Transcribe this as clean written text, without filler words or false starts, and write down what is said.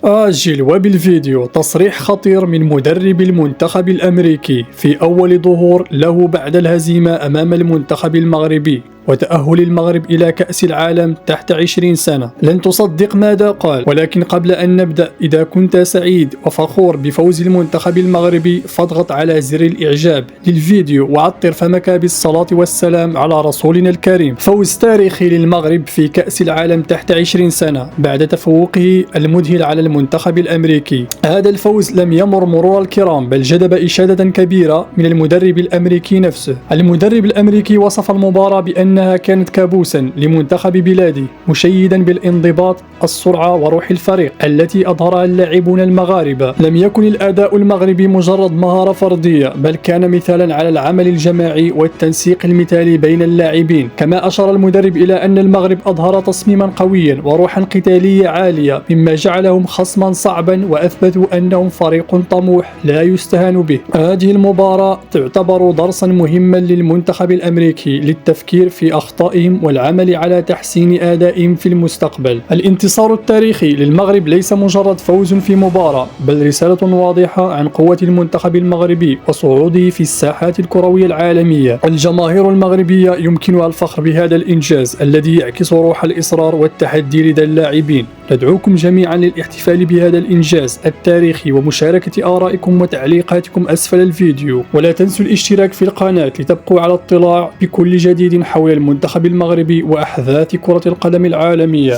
آجل وبالفيديو تصريح خطير من مدرب المنتخب الأمريكي في أول ظهور له بعد الهزيمة أمام المنتخب المغربي وتأهل المغرب إلى كأس العالم تحت 20 سنة. لن تصدق ماذا قال، ولكن قبل أن نبدأ، إذا كنت سعيد وفخور بفوز المنتخب المغربي فاضغط على زر الإعجاب للفيديو وعطر فمك بالصلاة والسلام على رسولنا الكريم. فوز تاريخي للمغرب في كأس العالم تحت 20 سنة بعد تفوقه المذهل على المنتخب الأمريكي. هذا الفوز لم يمر مرور الكرام، بل جذب إشادة كبيرة من المدرب الأمريكي نفسه. المدرب الأمريكي وصف المباراة بأنها كانت كابوسا لمنتخب بلاده، مشيدا بالانضباط، السرعة وروح الفريق التي أظهرها اللاعبون المغاربة. لم يكن الأداء المغربي مجرد مهارة فردية، بل كان مثالا على العمل الجماعي والتنسيق المثالي بين اللاعبين. كما أشار المدرب إلى أن المغرب أظهر تصميما قويا وروحا قتالية عالية، مما جعلهم خصما صعبا وأثبتوا أنهم فريق طموح لا يستهان به. هذه المباراة تعتبر درسا مهما للمنتخب الأمريكي للتفكير في أخطائهم والعمل على تحسين أدائهم في المستقبل. الانتصار التاريخي للمغرب ليس مجرد فوز في مباراة، بل رسالة واضحة عن قوة المنتخب المغربي وصعوده في الساحات الكروية العالمية. الجماهير المغربية يمكنها الفخر بهذا الإنجاز الذي يعكس روح الإصرار والتحدي لدى اللاعبين. ندعوكم جميعا للاحتفال بهذا الإنجاز التاريخي ومشاركة آرائكم وتعليقاتكم أسفل الفيديو، ولا تنسوا الاشتراك في القناة لتبقوا على اطلاع بكل جديد حول المنتخب المغربي وأحداث كرة القدم العالمية.